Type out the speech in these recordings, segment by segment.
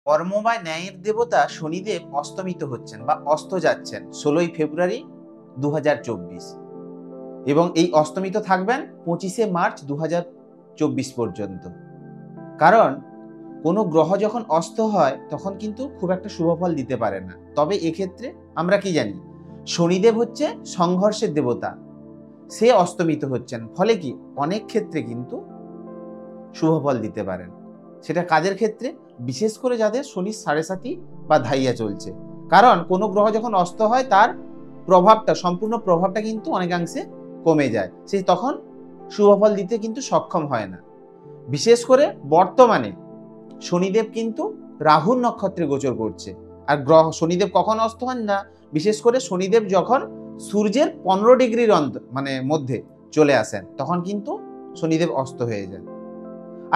কর্ম বা ন্যায়ের দেবতা শনিদেব অস্তমিত হচ্ছেন বা অস্ত যাচ্ছেন 16ই ফেব্রুয়ারি 2024 এবং এই অস্তমিত থাকবেন 25শে মার্চ 2024 পর্যন্ত। কারণ কোনো গ্রহ যখন অস্ত হয় তখন কিন্তু খুব একটা শুভফল দিতে পারে না। তবে এক্ষেত্রে আমরা কি জানি, শনিদেব হচ্ছে সংঘর্ষের দেবতা, সে অস্তমিত হচ্ছেন, ফলে কি অনেক ক্ষেত্রে কিন্তু শুভফল দিতে পারেন। সেটা কাজের ক্ষেত্রে, বিশেষ করে যাদের শনি 7.5 বা ধাইয়া চলছে। কারণ কোনো গ্রহ যখন অস্ত হয় তার প্রভাবটা, সম্পূর্ণ প্রভাবটা কিন্তু অনেকাংশে কমে যায়, সে তখন শুভফল দিতে কিন্তু সক্ষম হয় না। বিশেষ করে বর্তমানে শনিদেব কিন্তু রাহুর নক্ষত্রে গোচর করছে। আর গ্রহ শনিদেব কখন অস্ত হন না, বিশেষ করে শনিদেব যখন সূর্যের 15 ডিগ্রির মধ্যে চলে আসেন তখন কিন্তু শনিদেব অস্ত হয়ে যান।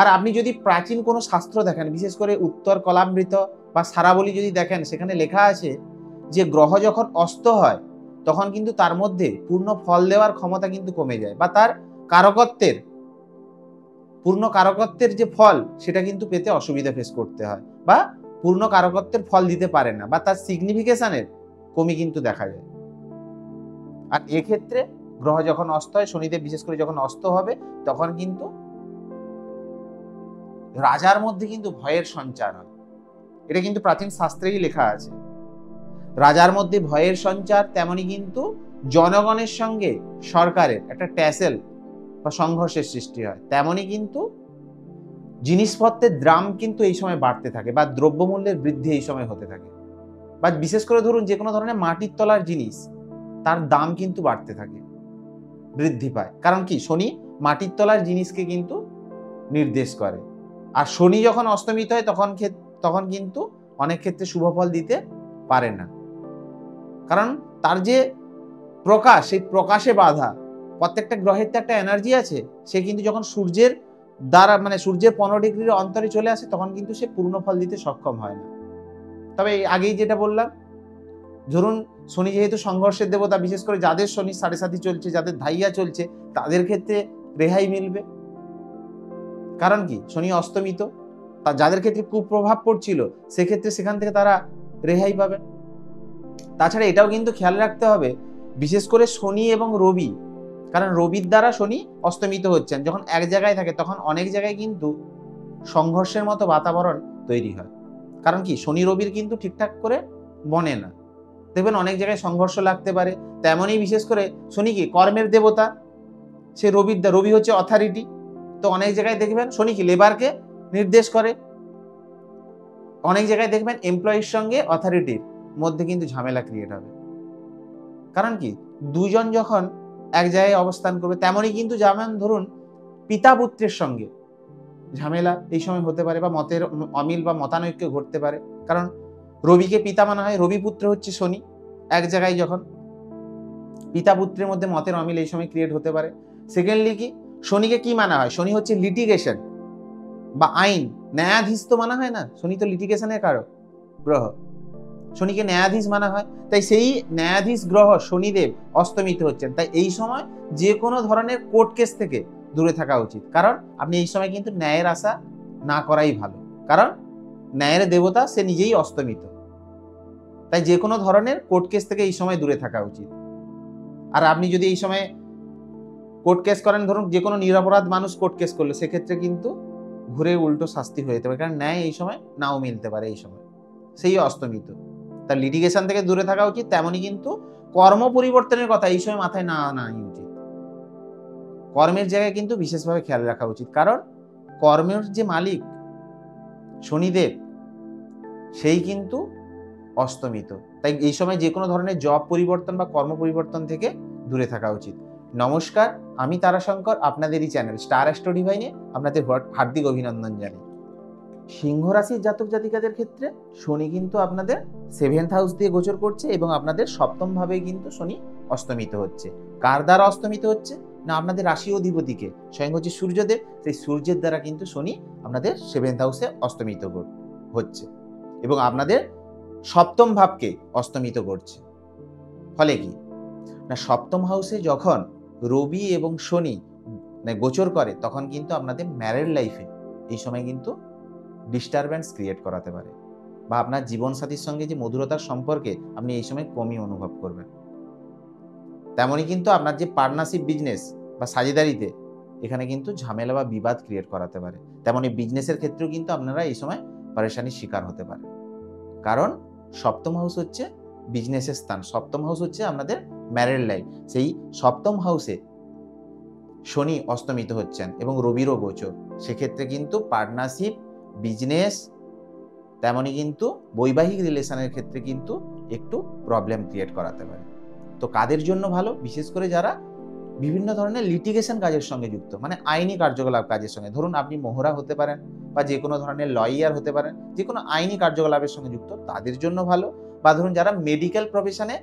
আর আপনি যদি প্রাচীন কোনো শাস্ত্র দেখেন, বিশেষ করে উত্তর কলামৃত বা সারাবলী যদি দেখেন, সেখানে লেখা আছে যে গ্রহ যখন অস্ত হয় তখন কিন্তু তার মধ্যে পূর্ণ ফল দেওয়ার ক্ষমতা কিন্তু কমে যায়, বা তার পূর্ণ কারকত্বের যে ফল সেটা কিন্তু পেতে অসুবিধা ফেস করতে হয়, বা পূর্ণ কারকত্বের ফল দিতে পারে না, বা তার সিগনিফিকেশনের কমি কিন্তু দেখা যায়। আর এক্ষেত্রে গ্রহ যখন অস্ত হয়, শনিদেব বিশেষ করে যখন অস্ত হবে, তখন কিন্তু রাজার মধ্যে কিন্তু ভয়ের সঞ্চার হয়। এটা কিন্তু প্রাচীন শাস্ত্রেই লেখা আছে। রাজার মধ্যে ভয়ের সঞ্চার, তেমনি কিন্তু জনগণের সঙ্গে সরকারের একটা ট্যাসেল বা সংঘর্ষের সৃষ্টি হয়। তেমনি কিন্তু জিনিসপত্রের দাম কিন্তু এই সময় বাড়তে থাকে, বা দ্রব্যমূল্যের বৃদ্ধি এই সময় হতে থাকে। বা বিশেষ করে ধরুন যে কোনো ধরনের মাটির তলার জিনিস, তার দাম কিন্তু বাড়তে থাকে, বৃদ্ধি পায়। কারণ কি, শনি মাটির তলার জিনিসকে কিন্তু নির্দেশ করে। আর শনি যখন অস্তমিত হয় তখন কিন্তু অনেক ক্ষেত্রে শুভফল দিতে পারে না। কারণ তার যে প্রকাশ, সেই প্রকাশে বাধা। প্রত্যেকটা গ্রহের তো একটা এনার্জি আছে, সে কিন্তু যখন সূর্যের দ্বারা সূর্যের 15 ডিগ্রির অন্তরে চলে আসে তখন কিন্তু সে পূর্ণ ফল দিতে সক্ষম হয় না। তবে আগেই যেটা বললাম, ধরুন শনি যেহেতু সংঘর্ষের দেবতা, বিশেষ করে যাদের শনি 7.5 চলছে, যাদের ধাইয়া চলছে, তাদের ক্ষেত্রে রেহাই মিলবে। কারণ কি, শনি অস্তমিত, যাদের ক্ষেত্রে কুপ্রভাব পড়ছিল সেক্ষেত্রে সেখান থেকে তারা রেহাই পাবে। তাছাড়া এটাও কিন্তু খেয়াল রাখতে হবে, বিশেষ করে শনি এবং রবি, কারণ রবির দ্বারা শনি অস্তমিত হচ্ছেন, যখন এক জায়গায় থাকে তখন অনেক জায়গায় কিন্তু সংঘর্ষের মতো বাতাবরণ তৈরি হয়। কারণ কি, শনি রবির কিন্তু ঠিকঠাক করে বনে না, দেখবেন অনেক জায়গায় সংঘর্ষ লাগতে পারে। তেমনই বিশেষ করে শনি কি কর্মের দেবতা, সে রবি হচ্ছে অথরিটি, তো অনেক জায়গায় দেখবেন শনি কি লেবারকে নির্দেশ করে। অনেক জায়গায় দেখবেন এমপ্লয়ির সঙ্গে অথরিটির মধ্যে কিন্তু ঝামেলা ক্রিয়েট হবে। কারণ কি, দুজন যখন এক জায়গায় অবস্থান করবে, তেমনই কিন্তু যেমন ধরুন পিতা পুত্রের সঙ্গে ঝামেলা এই সময় হতে পারে, বা মতের অমিল বা মতানৈক্য ঘটতে পারে। কারণ রবিকে পিতা মানা হয়, রবি পুত্র হচ্ছে শনি, এক জায়গায় যখন পিতা পুত্রের মধ্যে মতের অমিল এই সময় ক্রিয়েট হতে পারে। সেকেন্ডলি কি, শনিকে কি মানা হয়, শনি হচ্ছে লিটিগেশন বা আইন, ন্যায়াধীশ তো মানা হয় না, শনি তো লিটিগেশনের কারক গ্রহ, শনিকে ন্যায়াধীশ মানা হয়। তাই সেই ন্যায়াধীশ গ্রহ শনিদেব অস্তমিত হচ্ছেন, তাই এই সময় যে কোনো ধরনের কোর্ট কেস থেকে দূরে থাকা উচিত। কারণ আপনি এই সময় কিন্তু ন্যায়ের আশা না করাই ভালো, কারণ ন্যায়ের দেবতা সে নিজেই অস্তমিত। তাই যে কোনো ধরনের কোর্ট কেস থেকে এই সময় দূরে থাকা উচিত। আর আপনি যদি এই সময় কোর্ট কেস করেন, ধরুন যে কোনো নিরপরাধ মানুষ কোর্ট কেস করলো, সেক্ষেত্রে কিন্তু ঘুরে উল্টো শাস্তি হয়ে যেতে পারে, কারণ ন্যায় এই সময় নাও মিলতে পারে এই সময়, সেই অস্তমিত। তার লিটিগেশন থেকে দূরে থাকা উচিত। তেমনই কিন্তু কর্ম পরিবর্তনের কথা এই সময় মাথায় না আনাই উচিত। কর্মের জায়গায় কিন্তু বিশেষভাবে খেয়াল রাখা উচিত, কারণ কর্মের যে মালিক শনিদেব, সেই কিন্তু অস্তমিত। তাই এই সময় যে কোনো ধরনের জব পরিবর্তন বা কর্ম পরিবর্তন থেকে দূরে থাকা উচিত। নমস্কার, আমি তারাশঙ্কর, আপনাদেরই চ্যানেল স্টার অ্যাস্ট্রো ডিভাইনে আপনাদের হার্দিক অভিনন্দন জানাই। সিংহ রাশির জাতক জাতিকাদের ক্ষেত্রে শনি কিন্তু আপনাদের 7th হাউস দিয়ে গোচর করছে, এবং আপনাদের 7ম ভাবে কিন্তু শনি অস্তমিত হচ্ছে। কার দ্বারা অস্তমিত হচ্ছে না, আপনাদের রাশি অধিপতিকে, স্বয়ং হচ্ছে সূর্যদেব, সেই সূর্যের দ্বারা কিন্তু শনি আপনাদের 7th হাউসে অস্তমিত হচ্ছে, এবং আপনাদের 7ম ভাবকে অস্তমিত করছে। ফলে কি না, 7ম হাউসে যখন রবি এবং শনি গোচর করে তখন কিন্তু আপনাদের ম্যারেড লাইফে এই সময় কিন্তু ডিস্টারবেন্স ক্রিয়েট করাতে পারে। বা আপনার জীবনসাথীর সঙ্গে যে মধুরতার সম্পর্কে আপনি এই সময় কমই অনুভব করবেন। তেমনই কিন্তু আপনার যে পার্টনারশিপ বিজনেস বা সাঝেদারিতে এখানে কিন্তু ঝামেলা বা বিবাদ ক্রিয়েট করাতে পারে। তেমনই বিজনেসের ক্ষেত্রেও কিন্তু আপনারা এই সময় পরেশানির শিকার হতে পারেন। কারণ সপ্তম হাউস হচ্ছে বিজনেসের স্থান, সপ্তম হাউস হচ্ছে আমাদের ম্যারিড লাইফ। সেই সপ্তম হাউসে শনি অস্তমিত হচ্ছেন এবং রবিরও গোচর। সেক্ষেত্রে কিন্তু পার্টনারশিপ, বিজনেস, তেমনই কিন্তু বৈবাহিক রিলেশনের ক্ষেত্রে কিন্তু একটু প্রবলেম ক্রিয়েট করাতে পারে। তো কাদের জন্য ভালো? বিশেষ করে যারা বিভিন্ন ধরনের লিটিগেশন কাজের সঙ্গে যুক্ত, মানে আইনি কার্যকলাপ কাজের সঙ্গে, ধরুন আপনি মোহরা হতে পারেন বা যে কোনো ধরনের লয়ার হতে পারেন, যে কোনো আইনি কার্যকলাপের সঙ্গে যুক্ত তাদের জন্য ভালো। বা ধরুন যারা মেডিকেল প্রফেশনে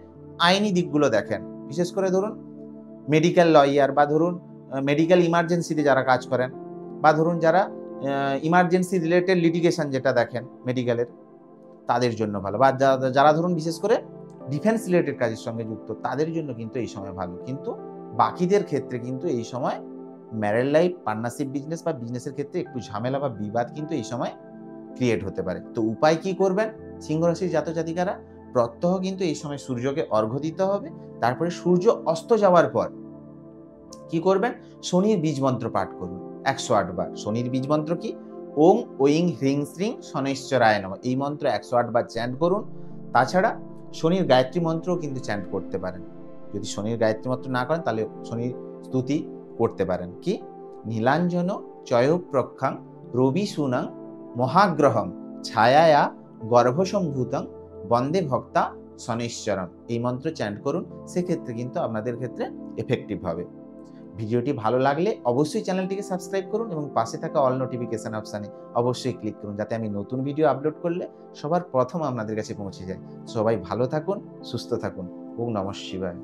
আইনি দিকগুলো দেখেন, বিশেষ করে ধরুন মেডিকেল লয়ার, বা ধরুন মেডিকেল ইমার্জেন্সিতে যারা কাজ করেন, বা ধরুন যারা ইমার্জেন্সি রিলেটেড লিটিগেশন যেটা দেখেন মেডিকেলের, তাদের জন্য ভালো। বা যারা ধরুন বিশেষ করে ডিফেন্স রিলেটেড কাজের সঙ্গে যুক্ত, তাদের জন্য কিন্তু এই সময় ভালো। কিন্তু বাকিদের ক্ষেত্রে কিন্তু এই সময় ম্যারিড লাইফ, পার্টনারশিপ বিজনেস বা বিজনেসের ক্ষেত্রে একটু ঝামেলা বা বিবাদ কিন্তু এই সময় ক্রিয়েট হতে পারে। তো উপায় কি করবেন? সিংহ রাশির জাতক জাতিকারা প্রত্যহ কিন্তু এই সময় সূর্যকে অর্ঘ্য দিতে হবে। তারপরে সূর্য অস্ত যাওয়ার পর কি করবেন? শনির বীজ মন্ত্র পাঠ করুন 108 বার। শনির বীজ মন্ত্র কি? ওং ঐং হ্রিং শ্রিং শনৈশ্চরায় নমঃ। এই মন্ত্র 108 বার চ্যান্ট করুন। তাছাড়া শনির গায়ত্রী মন্ত্রও কিন্তু চ্যান্ট করতে পারেন। যদি শনির গায়ত্রী মন্ত্র না করেন তাহলে শনির স্তুতি করতে পারেন। কি? নীলাঞ্জন চয়োপ্রক্ষাং রবি সুনাং মহাগ্রহং ছায়ায়া গর্ভসম্ভূতং বন্দে ভক্তা শনৈশ্চরম। এই মন্ত্র চ্যান্ট করুন, সেক্ষেত্রে কিন্তু আপনাদের ক্ষেত্রে এফেক্টিভ হবে। ভিডিওটি ভালো লাগলে অবশ্যই চ্যানেলটিকে সাবস্ক্রাইব করুন এবং পাশে থাকা অল নোটিফিকেশন অপশানে অবশ্যই ক্লিক করুন, যাতে আমি নতুন ভিডিও আপলোড করলে সবার প্রথম আপনাদের কাছে পৌঁছে যায়। সবাই ভালো থাকুন, সুস্থ থাকুন। ওম নমঃ শিবায়।